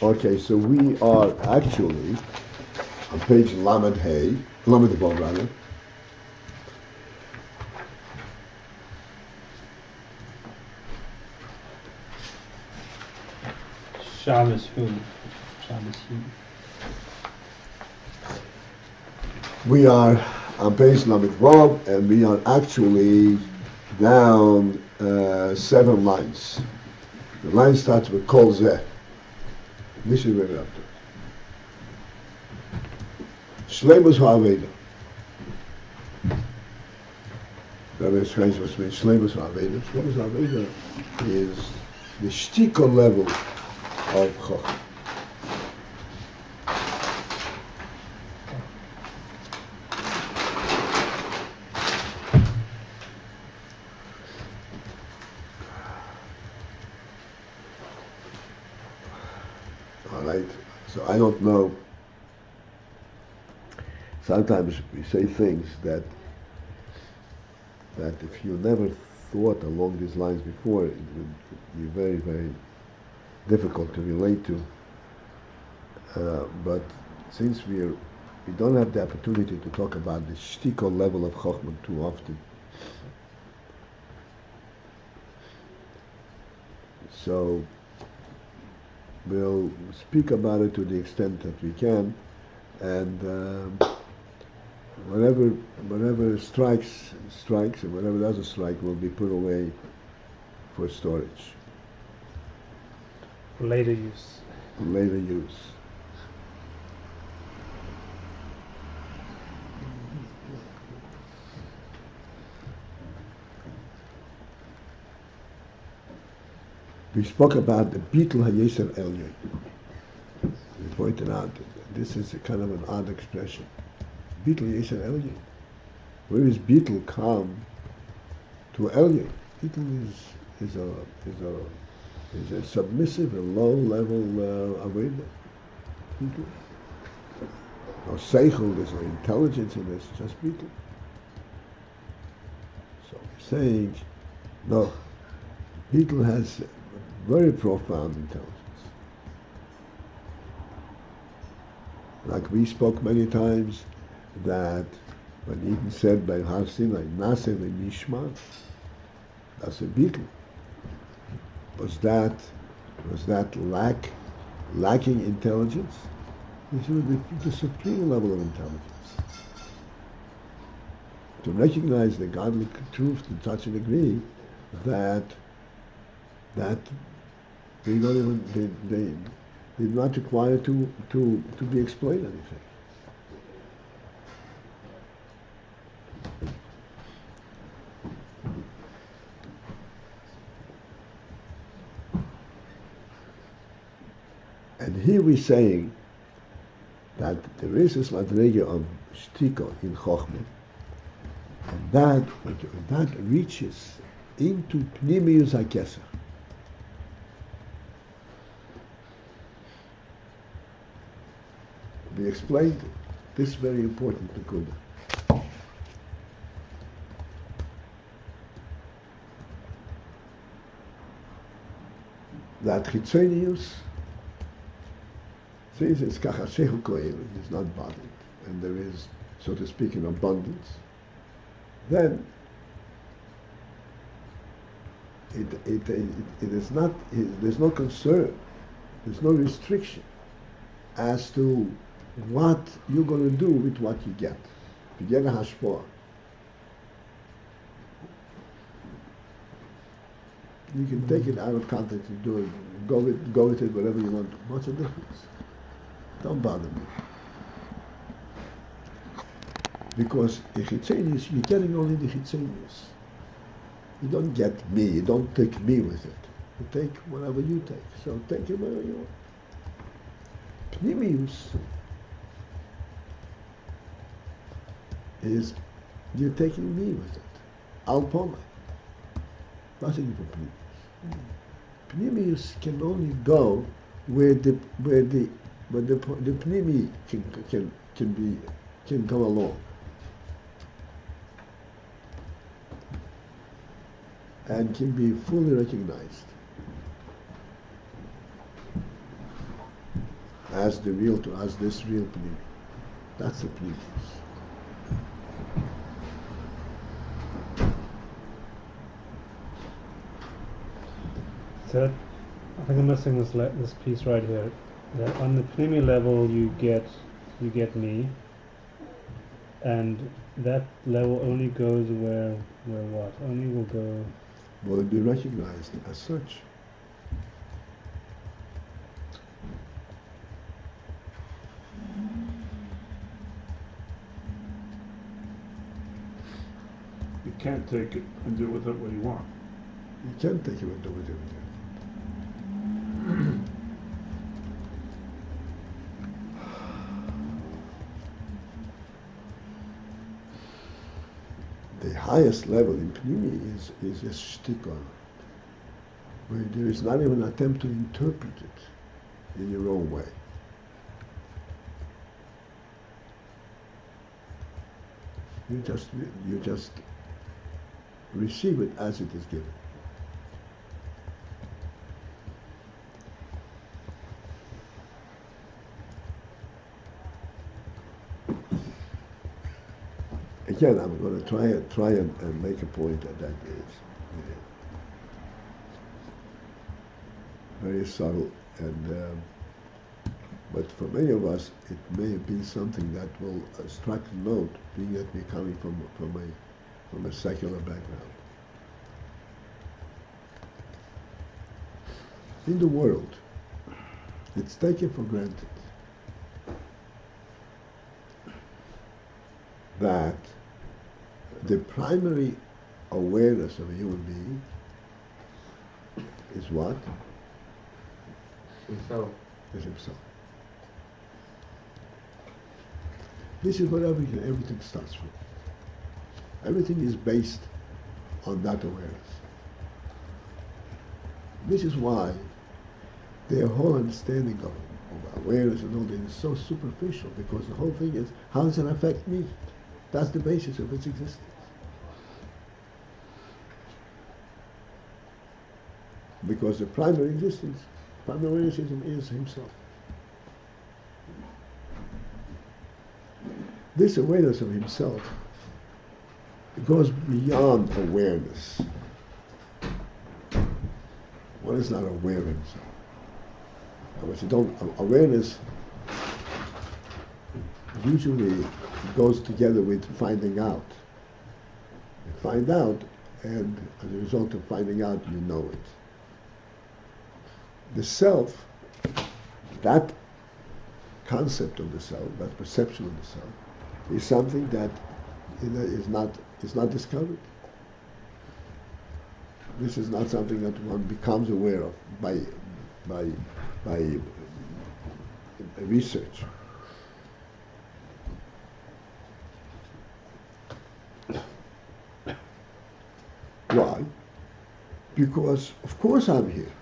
Okay, so we are actually on page Lamed Hey, Lamed Vav rather. Shabbos who? Shabbos he. We are on page Lamed Vav, and we are actually down 7 lines. The line starts with Kol Zeh. This is where we're up to. Shleimus ha'aveda. Rabbi explains what's meant Shleimus ha'aveda. Shleimus ha'aveda is the shtika level of Chacham. All right. So I don't know. Sometimes we say things that if you never thought along these lines before, it would be very, very difficult to relate to. But since we don't have the opportunity to talk about the shtika level of Chochmah too often, so we'll speak about it to the extent that we can, and whatever strikes, and whatever doesn't strike will be put away for storage. For later use. Later use. We spoke about the Beetle HaYeser Elyon. We pointed out that this is a kind of an odd expression. Beetle Yeser Elyon. Where is Beetle come to Elyon? Beetle is a submissive and low level Aveda. Beetle. No Seichel, there's no intelligence in this, just Beetle. So we're saying, no, Beetle has very profound intelligence. Like we spoke many times, that when Eden said by Har Sinai, Nase v'nishma, that's a Beetle. Was that lacking intelligence? This was the supreme level of intelligence. To recognize the godly truth to such a degree that they don't even they did not require to be explained anything. And here we're saying that there is this madrega of shtika in Chochmah, and that reaches into Pnimius HaKesach. We explained this very important Nekuda. That Chitzonius says it's kachashehu koel, it's not bothered, and there is, so to speak, an abundance. Then it is not. There's no concern. There's no restriction as to what you're going to do with what you get. If you get a hashpah, you can take it out of context and do it. Go with it whatever you want. What's the difference? Don't bother me. Because the chitzenius, you're getting only the chitzenius. You don't get me. You don't take me with it. You take whatever you take. So take it whatever you want. Pnimius is you're taking me with it. Alpoma. Nothing for Pnimius. Pnimius can only go where the Pnimi can come along. And can be fully recognized. as the real to us, this real Pnimi. That's the Pnimi. So I think I'm missing this piece right here. That on the Pnimi level you get me, and that level only goes where what? Only will go. Will it be recognized as such? You can't take it and do with it what you want. You can take it and do with it. The highest level in Pnimi is a shtikon, where there is not even an attempt to interpret it in your own way. You just receive it as it is given. Again, I'm going to try and make a point that is very subtle, and but for many of us, it may be something that will strike a note, being that we're coming from a secular background. In the world, it's taken for granted that the primary awareness of a human being is what? Himself. Is himself. This is what everything starts from. Everything is based on that awareness. This is why their whole understanding of awareness and all that is so superficial, because the whole thing is, how does it affect me? That's the basis of its existence. Because the primary awareness is himself. This awareness of himself goes beyond awareness. One is not aware of himself. Awareness usually goes together with finding out. You find out, and as a result of finding out, you know it. The self, that concept of the self, that perception of the self, is something that is not discovered. This is not something that one becomes aware of by research. Why? Because of course I'm here.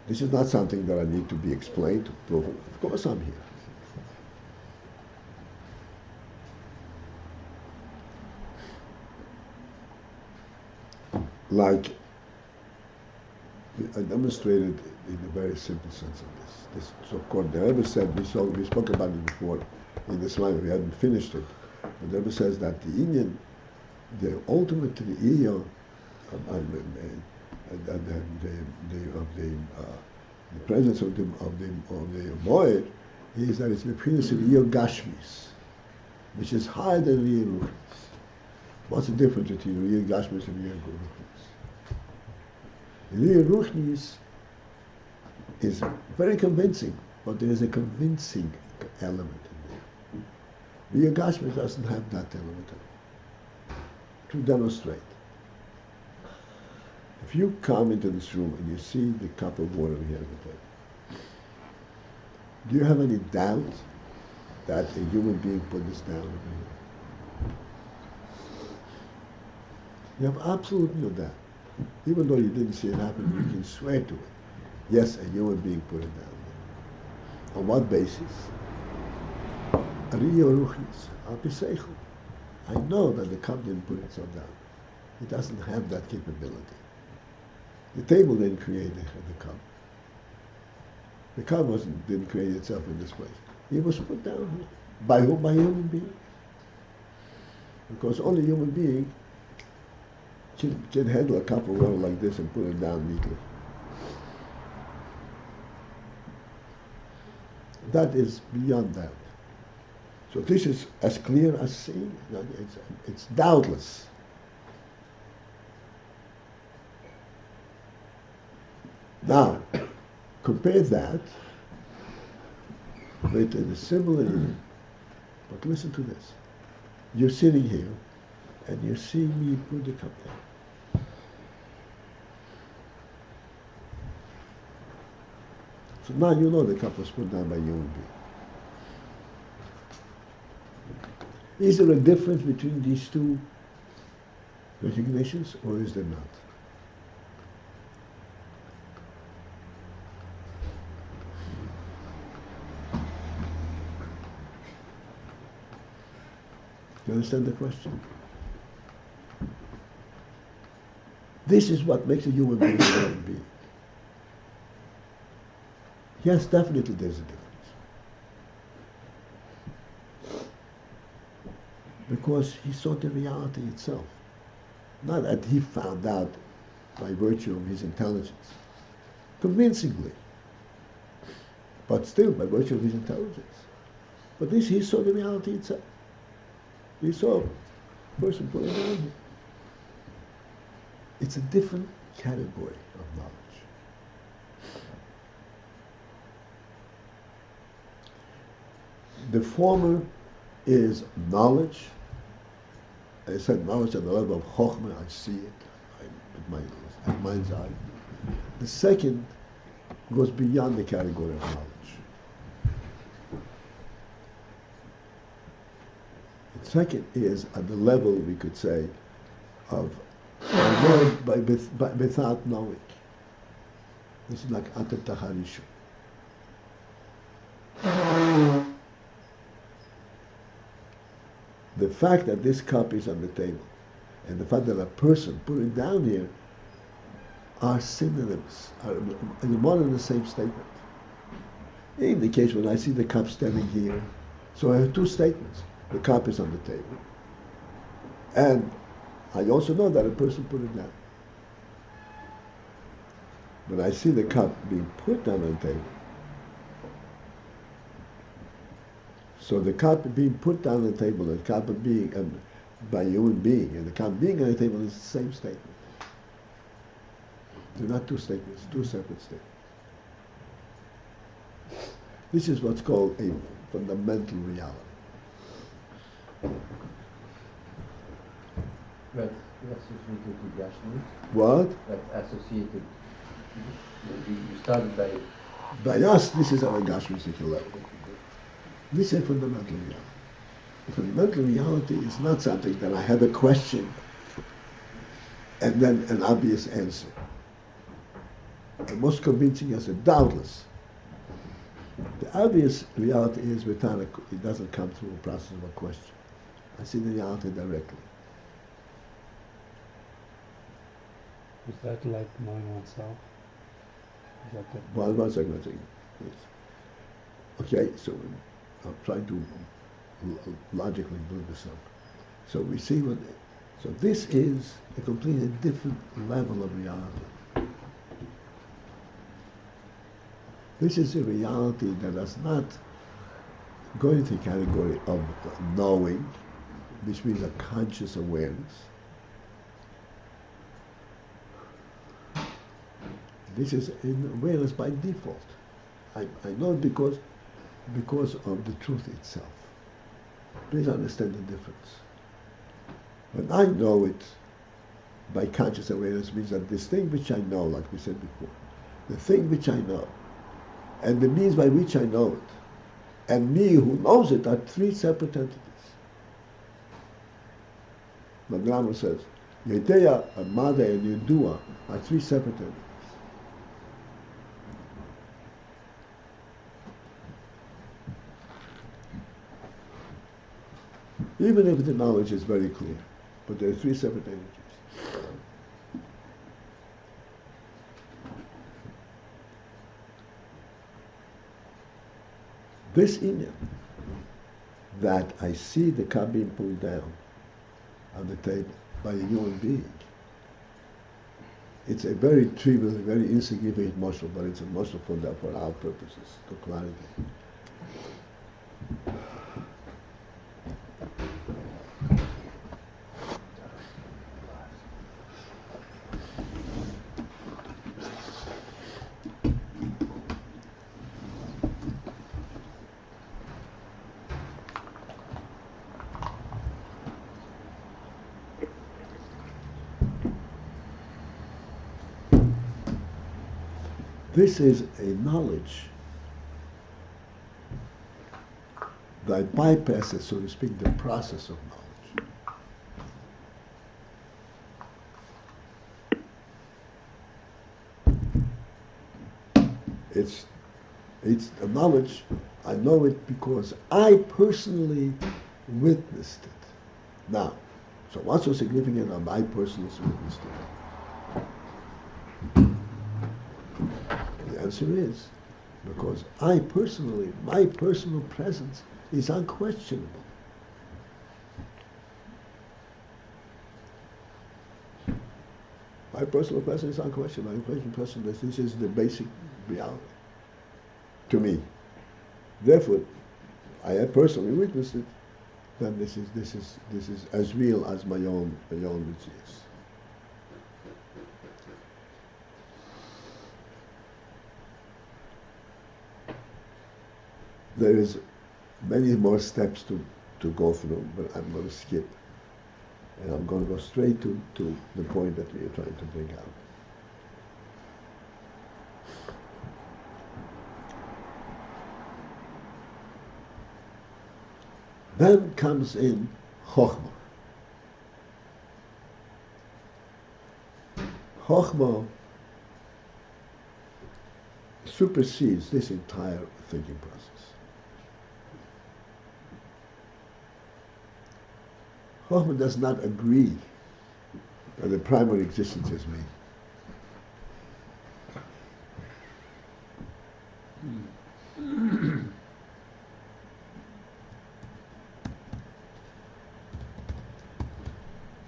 This is not something that I need to be explained, to prove. Of course I'm here. Like I demonstrated in a very simple sense of this. So-called, the Rebbe said, we spoke about it before in the slide, we hadn't finished it. But the Rebbe says that the Indian, the ultimate Iyah, the presence of the void is that it's the presence of Iyah Gashmis, which is higher than Iyah Ruchnis. What's the difference between Iyah Gashmis and Iyah Ruchnis? Iyah Ruchnis is very convincing, but there is a convincing element in there. Iyah Gashmis doesn't have that element in it. To demonstrate. If you come into this room and you see the cup of water here at the table, do you have any doubt that a human being put this down over here? You have absolutely no doubt. Even though you didn't see it happen, you can swear to it. Yes, a human being put it down there. On what basis? I know that the cup didn't put itself down. It doesn't have that capability. The table didn't create the cup. The cup didn't create itself in this place. It was put down here. By who? By a human being. Because only a human being can handle a cup of water like this and put it down neatly. That is beyond doubt. So this is as clear as seeing. It's doubtless. Now, compare that with the similar. But listen to this. You're sitting here, and you see me put the cup down. So now you know the cup was put down by a human being. Is there a difference between these two recognitions, or is there not? You understand the question? This is what makes a human being a human being. Yes, definitely there's a difference. Because he saw the reality itself. Not that he found out by virtue of his intelligence. Convincingly. But still by virtue of his intelligence. But this, he saw the reality itself. He saw a person put it down here. It's a different category of knowledge. The former is knowledge. I said knowledge at the level of chokhmah, I see it with my mind's eye. The second goes beyond the category of knowledge. The second is at the level, we could say, of knowing without knowing. This is like atat taharishu. The fact that this cup is on the table and the fact that a person put it down here are synonyms, are in one and the same statement. In the case when I see the cup standing here, so I have two statements. The cup is on the table. And I also know that a person put it down. When I see the cup being put down on the table, so the cup being put down on the table, the cup being by a human being, and the cup being on the table is the same statement. They're not two statements, two separate statements. This is what's called a fundamental reality. That's associated with Gashmi. What? That's associated. You started by. By us, this is our Gashmistic level. This is a fundamental reality. The fundamental reality is not something that I have a question and then an obvious answer. The most convincing answer, doubtless. The obvious reality is without it doesn't come through a process of a question. I see the reality directly. Is that like knowing oneself? Is that the One second. Yes. Okay, so I'm trying to logically build this up. So we see so this is a completely different level of reality. This is a reality that does not go into the category of knowing, which means a conscious awareness. This is an awareness by default. I know it because of the truth itself. Please understand the difference. When I know it by conscious awareness means that this thing which I know, like we said before, the thing which I know, and the means by which I know it, and me who knows it are three separate entities. The Rama says, Yedeya, a mother, and Yedua are three separate entities. Even if the knowledge is very clear, but there are three separate entities. This inyan, that I see the cup being pulled down on the table by a human being, it's a very trivial, very insignificant motion, but it's a motion for our purposes, to clarity. This is a knowledge that bypasses, so to speak, the process of knowledge. It's a knowledge, I know it because I personally witnessed it. Now, so what's so significant of I personally witnessed it? The answer is because I personally, my personal presence is unquestionable. My personal presence is unquestionable. My personal presence, this is the basic reality to me. Therefore, I have personally witnessed it. Then this is as real as my own is. There is many more steps to go through, but I'm going to skip. And I'm going to go straight to the point that we are trying to bring out. Then comes in Chochmah. Chochmah supersedes this entire thinking process. Chochmah does not agree that the primary existence is me.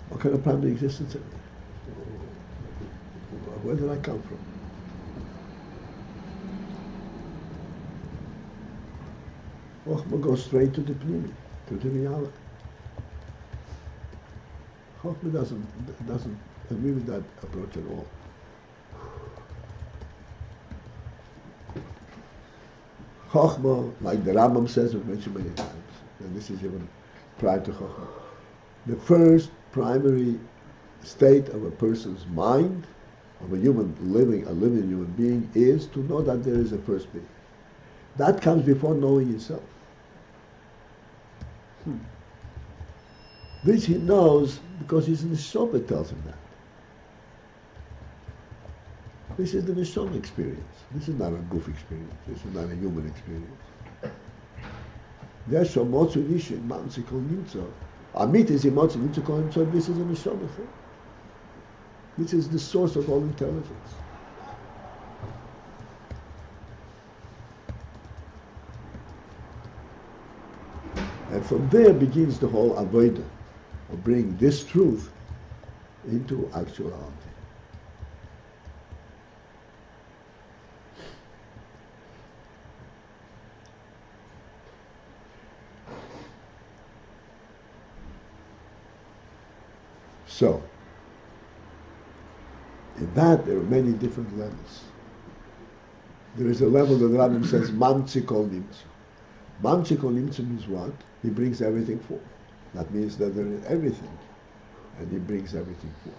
What kind of primary existence is me? Where did I come from? Chochmah goes straight to the pnimi, to the reality. Chochmah doesn't agree with that approach at all. Chochmah, like the Rambam says, we've mentioned many times, and this is even prior to Chochmah, the first primary state of a person's mind, of a living human being, is to know that there is a first being. That comes before knowing himself. This he knows because his neshama tells him that. This is the neshama experience. This is not a goof experience. This is not a human experience. There's so much issue in Mansikol Nimtzo. Amit is in Mansikol Nimtzo, so this is a neshama thing. This is the source of all intelligence. And from there begins the whole avodah of bringing this truth into actuality. So, in that there are many different levels. There is a level that the Rambam says, Mamtsikol Nimtzu. Mamtsikol Nimtzu means what? He brings everything forth. That means that there is everything, and he brings everything forth.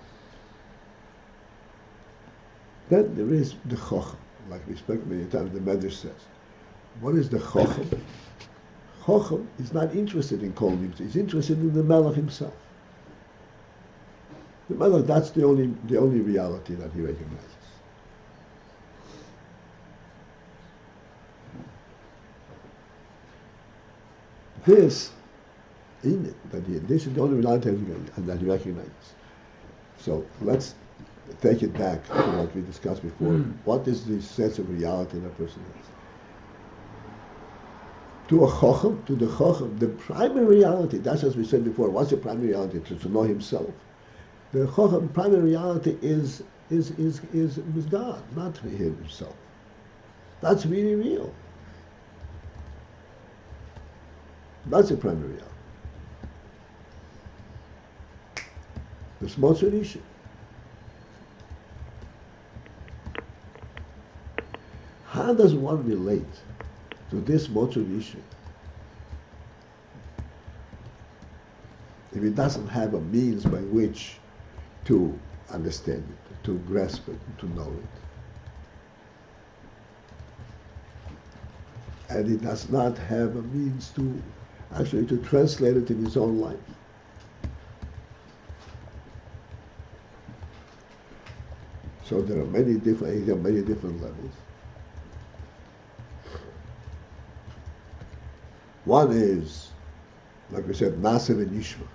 Then there is the Chochem, like we spoke many times, the Medrash says. What is the Chochem? Chochem is not interested in Kol Nimtzu, he's interested in the Melech himself. The Melech, that's the only reality that he recognizes. This is the only reality that he recognizes. So let's take it back to what we discussed before. What is the sense of reality that person To a chacham, to the chacham, the primary reality, that's as we said before, what's the primary reality? To know himself. The chacham, primary reality is God, not himself. That's really real. That's the primary reality. The Smotzur issue. How does one relate to this Smotzur issue if it doesn't have a means by which to understand it, to grasp it, to know it? And it does not have a means to actually to translate it in his own life. So there are many different levels. One is, like we said, Naser and Yishma.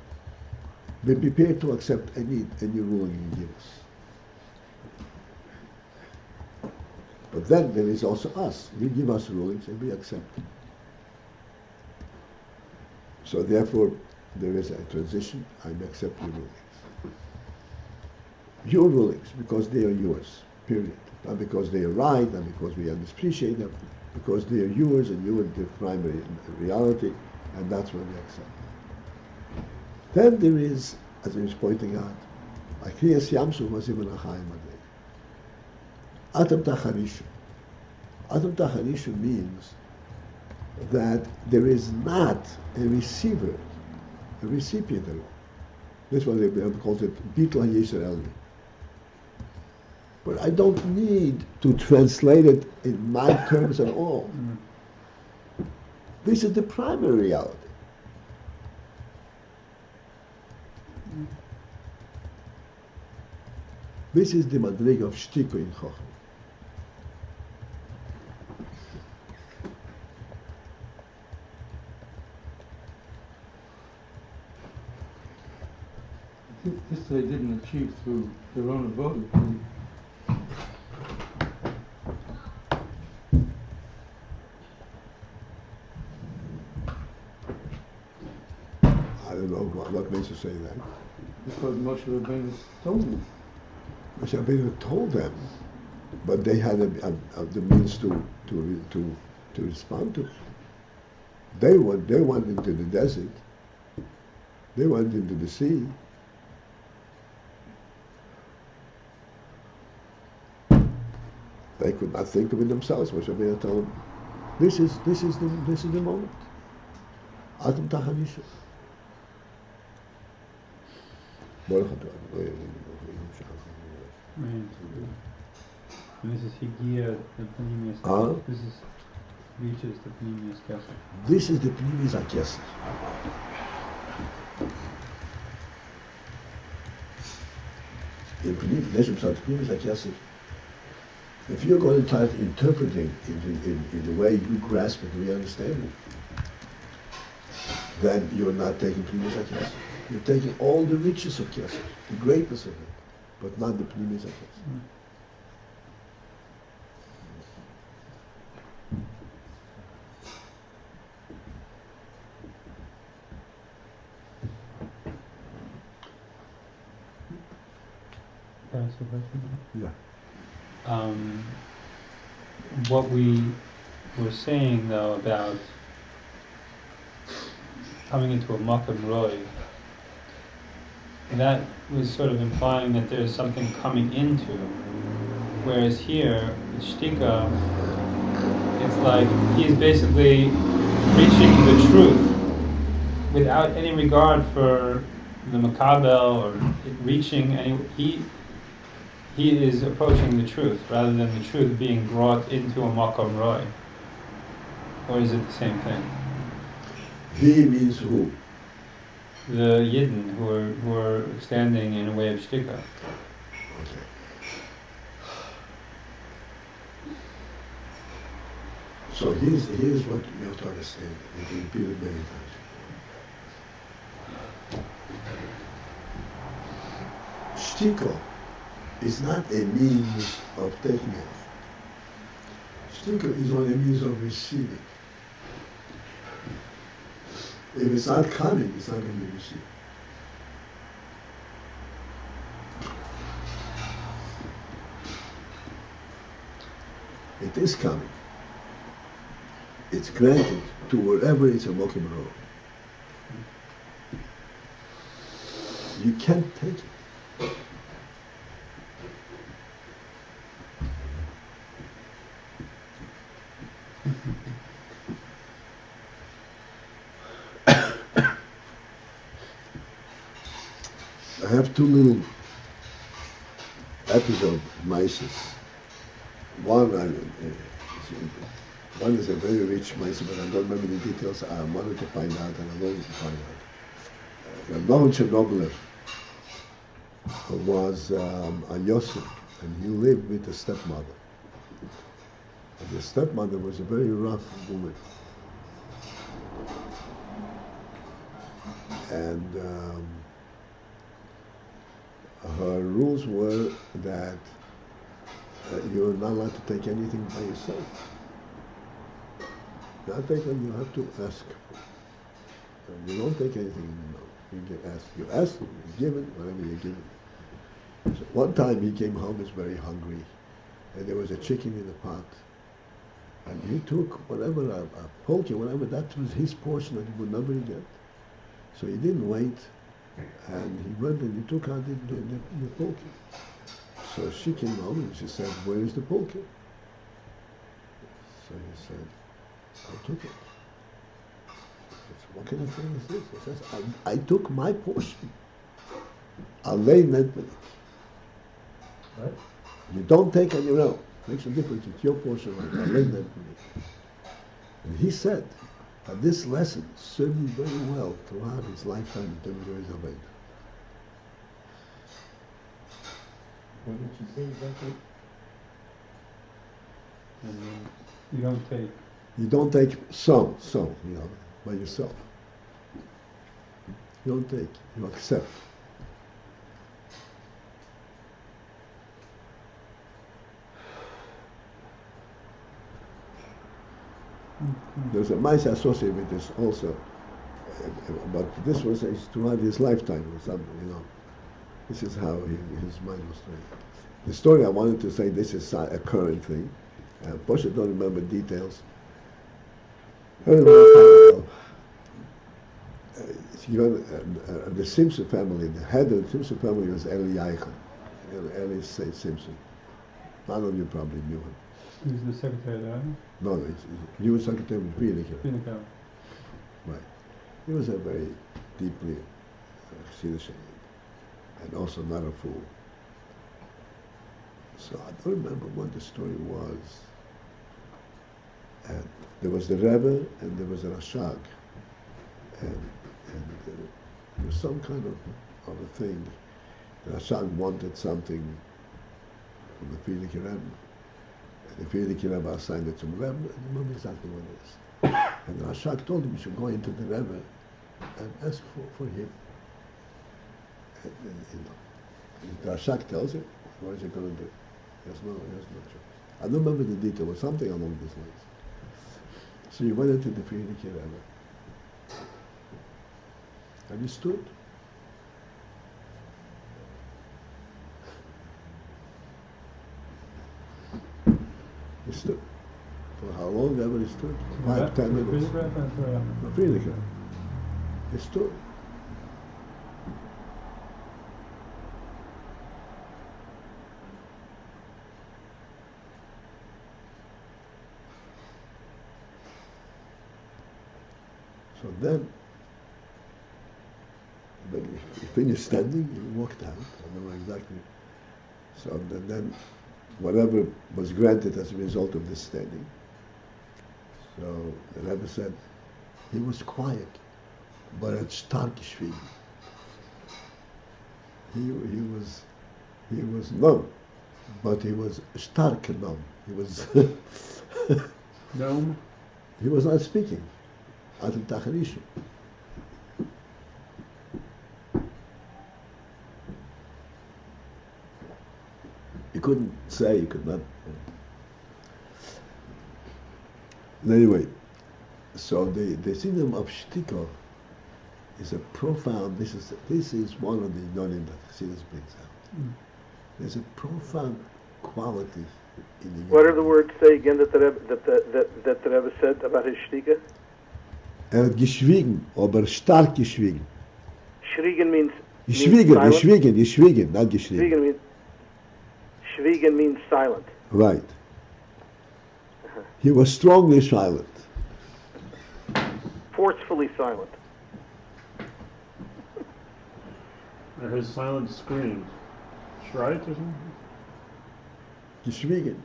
Be prepared to accept any ruling you give us. But then there is also us. You give us rulings and we accept them. So therefore, there is a transition. I accept your rulings. Your rulings, because they are yours, period. Not because they are right, not because we appreciate them, because they are yours and you are the primary reality, and that's what we accept. Then there is, as I was pointing out, like Kriyas Yamsuf was even a high madrega. Atam Tacharishu. Atam Tacharishu means that there is not a receiver, a recipient at all. That's why they call it Bittul HaYesher Elyon. But I don't need to translate it in my terms at all. This is the primary reality. This is the madrega of Shtiko in Chochmah. This they didn't achieve through their own ability. I don't know what makes you say that. Because Moshe Rabbeinu told them. Moshe Rabbeinu told them, but they had the means to respond to it. They went into the desert. They went into the sea. They could not think of it themselves. Moshe Rabbeinu told them, this is the moment. Atam Tacharishu. And this is Higia, the Pneumius Kesef. This is reaches the Pneumius Kesef. This is the Pneumius Kesef. In Pneumius Kesef, if you're going to try to interpret it in the way you grasp it, we understand it, then you're not taking Pneumius Kesef. You're taking all the riches of Kesef, the greatness of it, but not the Pneumius Kesef. Can I ask a question? Yeah. What we were saying though about coming into a Makam Roy, that was sort of implying that there's something coming into, whereas here, with Shtika, it's like he's basically preaching the truth without any regard for the Makabel or it reaching any. He is approaching the truth rather than the truth being brought into a Makam Roy. Or is it the same thing? He means who? The Yidden who are standing in a way of Shtika. Okay. So here's what you have to understand. You can repeat it many times. Shtika is not a means of taking it. Shtika is only a means of receiving. If it's not coming, it's not going to be received. It is coming. It's granted to wherever it's a Mokim Road. You can't take it. I have two little episode mices. One is a very rich mice, but I don't remember the details. I wanted to find out, and I wanted to find out. Rabbi Chernobyl was a Yosef, and he lived with a stepmother. And the stepmother was a very rough woman. And her rules were that you're not allowed to take anything by yourself. Not take them, you have to ask. You don't take anything in the mouth. You get asked. You ask, you give it, whatever you give it. So one time he came home, he was very hungry, and there was a chicken in the pot. And he took whatever, a poke, whatever, that was his portion that he would never get. So he didn't wait, and he went and he took out the poke. So she came home and she said, "Where is the poke?" So he said, "I took it." She said, "What kind of thing is this?" He says, I took my portion. Allah meant with it. Right? You don't take on your own. Makes a difference. It's your portion. Allah meant with it. And he said that this lesson served him very well throughout his lifetime in terms of his Aved. What did she say exactly? You don't take. You don't take some, by yourself. You don't take, you accept. There's a mice associated with this also, but this was throughout his lifetime or something, This is how his mind was trained. The story I wanted to say, this is a current thing. Posha don't remember details. Very long time ago, the Simpson family, the head of the Simpson family was Eli Eichel, Eli Simpson. None of you probably knew him. He's the secretary there. No, he was secretary with Friedrich. Right. He was a very deeply Chassidish and also not a fool. So I don't remember what the story was. And there was the Rebbe and there was the Rashag. And there was some kind of a thing. The Rashag wanted something from the Friedrich Rebbe. And the Friedrich Rebbe assigned it to the Rebbe. I don't remember exactly what it is. And the Rashag told him you should go into the Rebbe and ask for him. And the Rashag tells him, what is he going to do? He has no choice. I don't remember the detail, but something along these lines. So he went into the Friedrich Rebbe. And he stood. He stood. For how long ever he stood? 5-10 minutes. The Friedrich Rebbe. He stood. So then he finished standing, he walked out. I don't know exactly. So then whatever was granted as a result of this standing. So the Rebbe said, he was quiet, but at stark geschwiegen. He was numb, but he was stark numb. He was Numb? He was not speaking. Atem Tacharishu. He couldn't say, he could not. Anyway, so the syndrome of Shtika is a profound. This is one of the yonim that Chassidus brings out. There's a profound quality in the. What are the words say again that the Rebbe said about his shtika? Hat geschwiegen, aber stark geschwiegen. Shvigen means Geschwiegen, silent. geschwiegen, not geschwiegen. Shvigen means silent. Right. He was strongly silent. Forcefully silent. Or his silent screams. Shrite or something? Geschwiegen.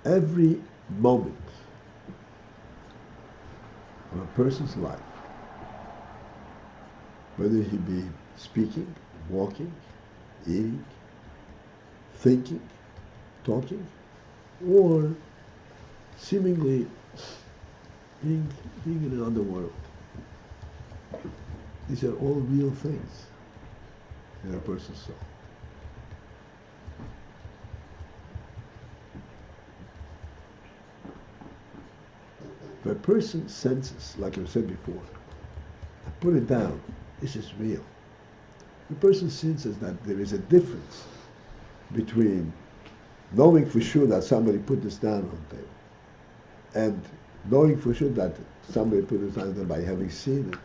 Every moment of a person's life, whether he be speaking, walking, eating, thinking, talking, or seemingly being in another world. These are all real things in a person's soul. If a person senses, like I said before, I put it down, this is real. The person senses that there is a difference between knowing for sure that somebody put this down on the table and knowing for sure that somebody put this down there by having seen it.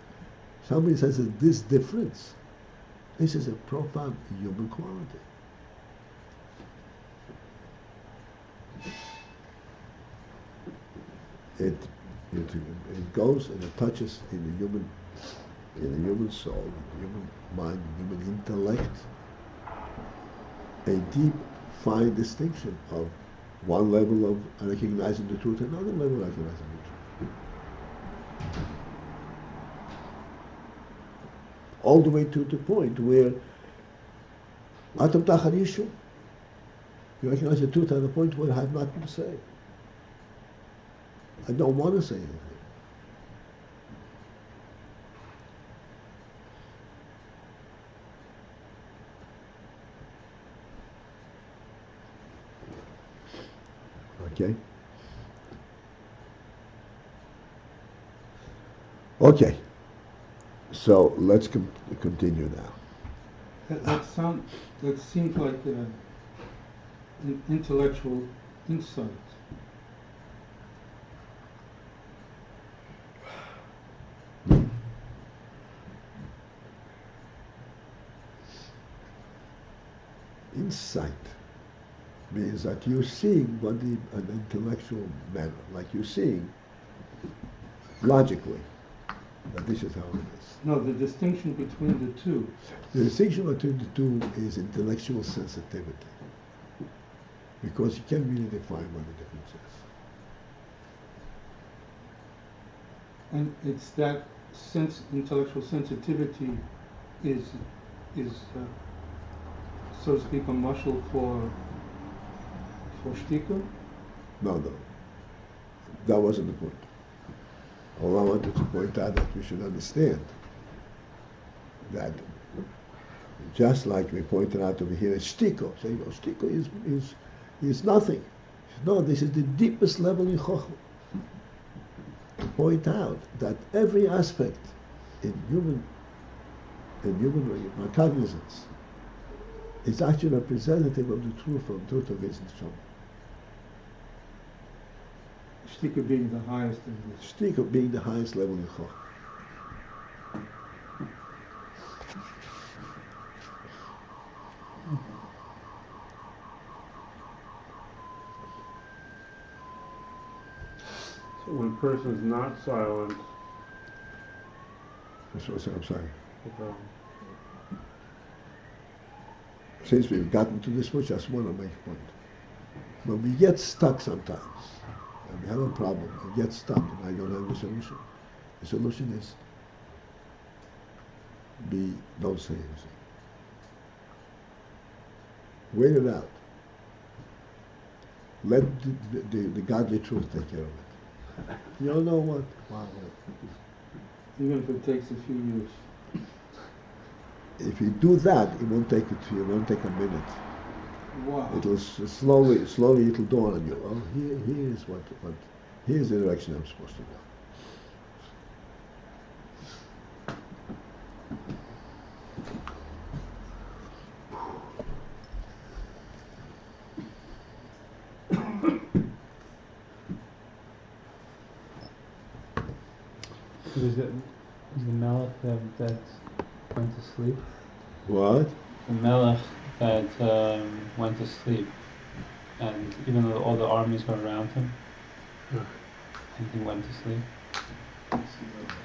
Somebody says that this difference, this is a profound human quality. It goes and it touches in the human soul, in the human mind, in the human intellect, a deep, fine distinction of one level of recognizing the truth, another level of recognizing the truth. All the way to the point where Atam Tachar Yishu, you recognize the truth at the point where I have nothing to say. I don't want to say anything. Okay? Okay. So let's continue now. That seems like an intellectual insight. Insight means that you're seeing what an intellectual manner, like you're seeing logically that this is how it is. No, the distinction between the two. The distinction between the two is intellectual sensitivity, because you can't really define what the difference is. And it's that intellectual sensitivity is so to speak, a muscle for shtika? No, that wasn't the point. All I wanted to point out that we should understand that just like we pointed out over here, shtika, saying, oh, shtika is nothing. No, this is the deepest level in Chochmah. To point out that every aspect in human cognizance is actually representative of the truth of his neshama. Shtika being the highest in this. Shtika being the highest level in Chochmah. So when a person is not silent, I'm sorry. Since we've gotten to this much, I just want to make a point. When we get stuck sometimes, and we have a problem, and get stuck, and I don't have a solution, the solution is don't say anything. Wait it out. Let the godly truth take care of it. You don't know what? Wow. Even if it takes a few years. If you do that, it won't take a minute. Wow. It'll slowly it'll dawn on you. Oh, here's here's the direction I'm supposed to go. Was the Melech that went to sleep? What? The Melech that went to sleep, and even though all the armies were around him, and he went to sleep,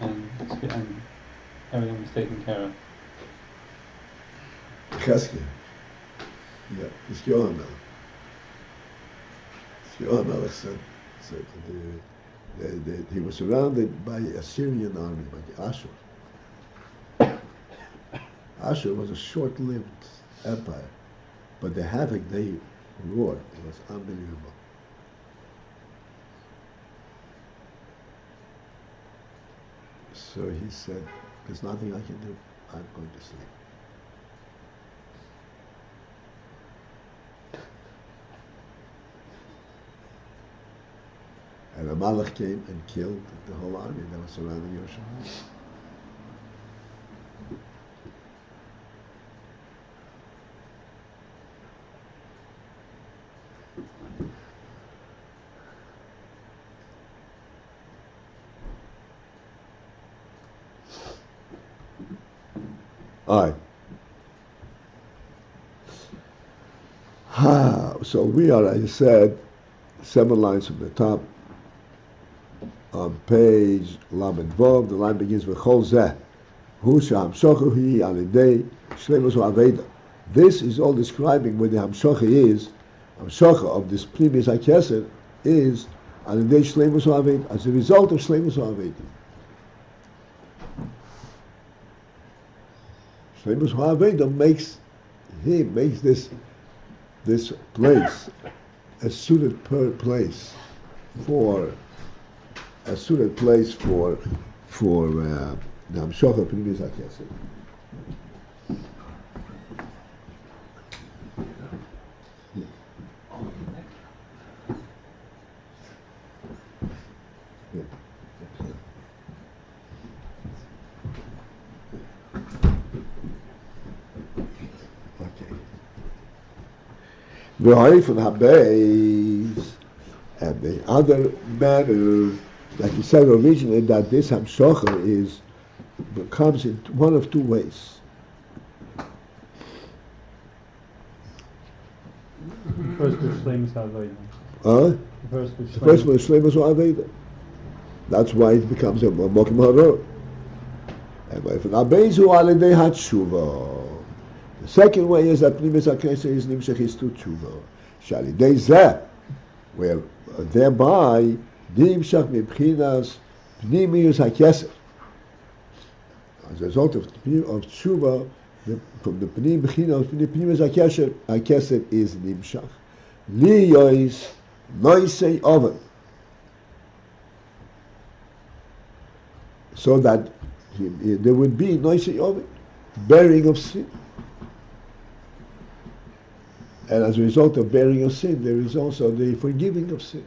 and everything was taken care of. Chesky. Yeah, it's Yohamel. Yohamel said that he was surrounded by a Syrian army, by the Ashur. Ashur was a short-lived empire, but the havoc they wrought was unbelievable. So he said, there's nothing I can do. I'm going to sleep. And the Malach came and killed the whole army that was surrounding Yerushalayim. All right. So we are, as I said, 7 lines from the top. On page Lamed Vav, the line begins with Chol Zeh. Hu shehamshocha hi al yedei shleimus ha'aveda. This is all describing where the hamshocha is. Hamshocha of this previous hakeser is al yedei shleimus ha'aveda, as a result of shleimus ha'aveda. Shleimus ha'aveda makes this place a suited place for the Hamshocha Pnimis HaKesed. Okay. From Beis, and the other matter, like you said originally, that this Hamshocha comes in one of two ways. First with Shleimus Ha'aveda. The first one is Shleimus Ha'aveda. That's why it becomes a Mokim Haror. And from AyinBase hu al yedei hatshuva. The second way is that Pnimis HaKesed is nimshach to tshuva. Shal yedei zeh, where thereby nimshach mibchinas pnimius HaKesed. As a result of tshuva, from the pnimius HaKesed is nimshach. Li yois noisei oven. So that there would be noisei oven, bearing of sin. And as a result of bearing of sin, there is also the forgiving of sin.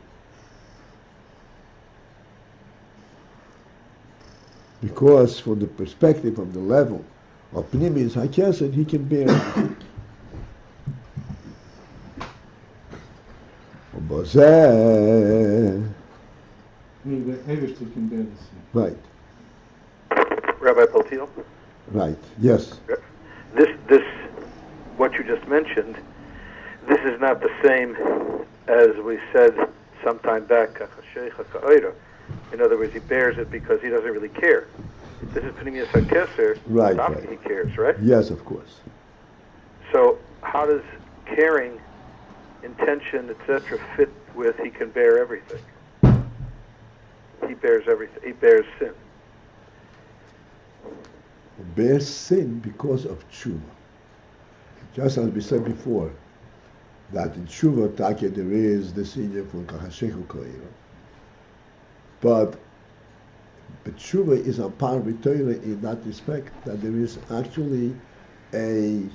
Because from the perspective of the level of Pnimis HaKesed, he can bear it. Meaning the Eivishter can bear the sin. Right. Rabbi Paltiel? Right, yes. This, what you just mentioned, this is not the same as we said sometime back, in other words, he bears it because he doesn't really care. This is Pnimius HaKeser, Right. he cares, right? Yes, of course. So how does caring, intention, etc. fit with he can bear everything? He bears everything. He bears sin. Bears sin because of tshuva. Just as we said before, that in tshuva take there is the senior from Kahashechu Koira. But tshuva is on par with Torah in that respect, that there is actually a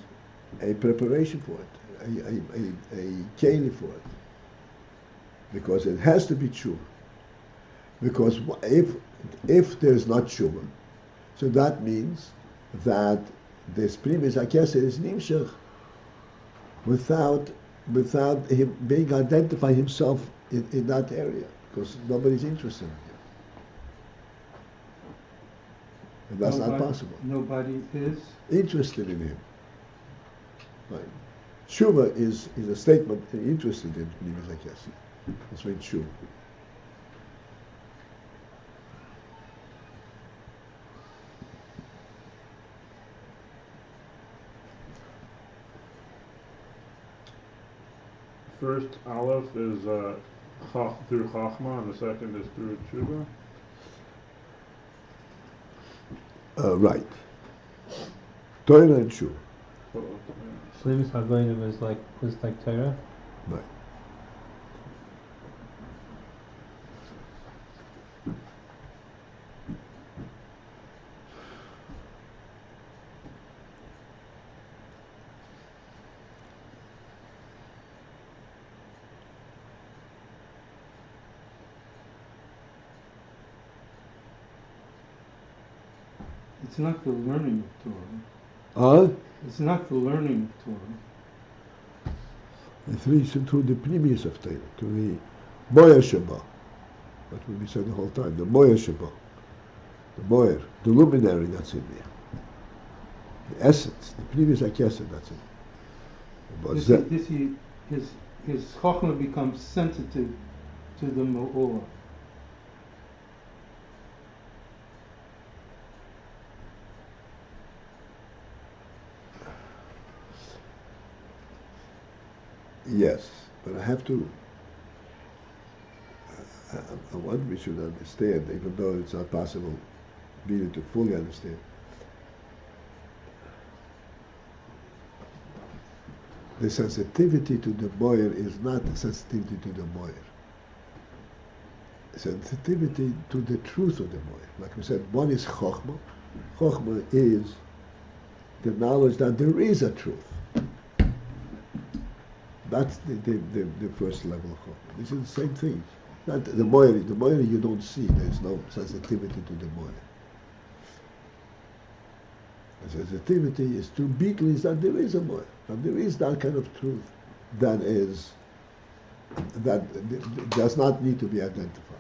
preparation for it, a keli for it, because it has to be tshuva. Because if there's not tshuva, so that means that this previous akesa is nimshach without him being identify himself in that area, because nobody's interested in him. And that's not possible. Nobody is Interested in him. Right. Tshuva is a statement interested in previous akesa. That's what tshuva. First Aleph is through Chachma, and the second is through Tshuva. Right. Torah and tshuva. Shlimus Hagoyim was like Torah. Right. It's not the learning of Torah. It's not the learning of Torah. It leads to the previous of Torah, to the Moyer Sheba. That's what we said the whole time, the Moyer Sheba. The Moyer, the luminary that's in there. The essence, the previous akesa that's in there. His chokhmah becomes sensitive to the Ma'or. Yes, but I have to. I want we should understand, even though it's not possible, really to fully understand. The sensitivity to the Moyer is not the sensitivity to the Moyer. Sensitivity to the truth of the Moyer. Like we said, one is Chokhmah. Chokhmah is the knowledge that there is a truth. That's the first level of Chokhmah. This is the same thing. Not the Moyer you don't see. There is no sensitivity to the Moyer. The sensitivity is to beetle is that there is a Moyer. That there is that kind of truth that does not need to be identified.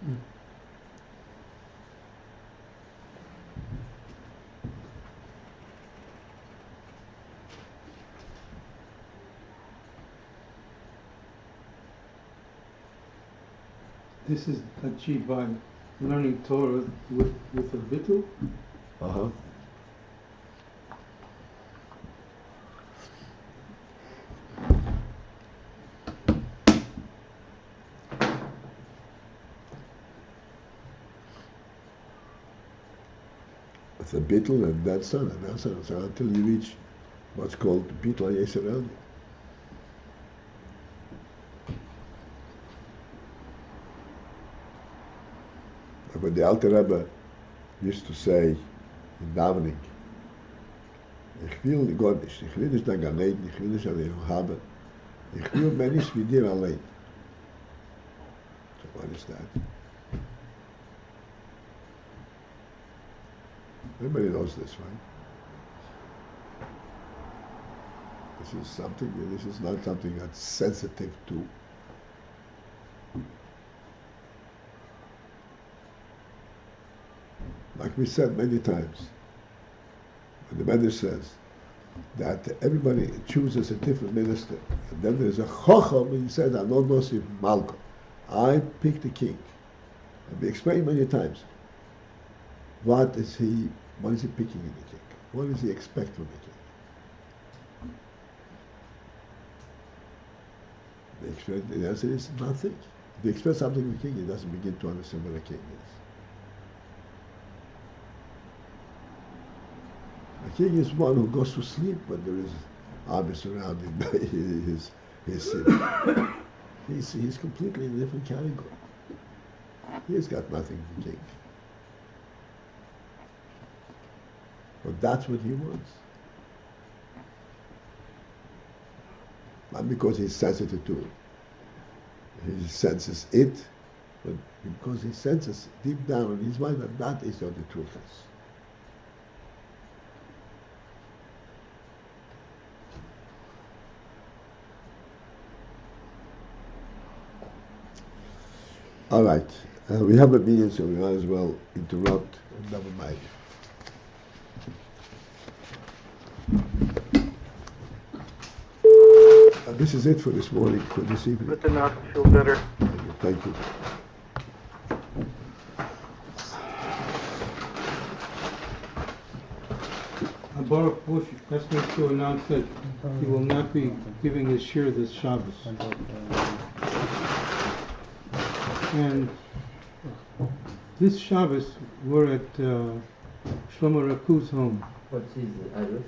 Mm. This is achieved by learning Torah with a bittul. Uh-huh. It's a bittul and that's on so until you reach what's called bittul Yisrael. When the Alter Rebbe used to say in davening, ich will Gott nicht, ich will nicht dein Gan Eden, ich will nicht an ihn haben, ich will mir nicht wie dir allein. So what is that? Everybody knows this, right? This is not something that's sensitive to. Like we said many times, when the Medrash says that everybody chooses a different minister, and then there's a Chocham, and he says, I'm not Nosif Malka. I pick the king. And we explained many times, what is he picking in the king? What does he expect from the king? The answer is nothing. If he expects something from the king, he doesn't begin to understand what a king is. A king is one who goes to sleep when there is armies around him. He's completely in a different category. He's got nothing to king. But that's what he wants. not because he's sensitive to it. He senses it, but because he senses deep down in his mind that is what the truth is. All right, we have a meeting, so we might as well interrupt and never mind. This is it for this morning, for this evening. Let the knock feel better. Thank you. Baruch Bush asked me to announce that he will not be giving his shir this Shabbos. And this Shabbos, we're at Shlomo Raku's home. What's his address?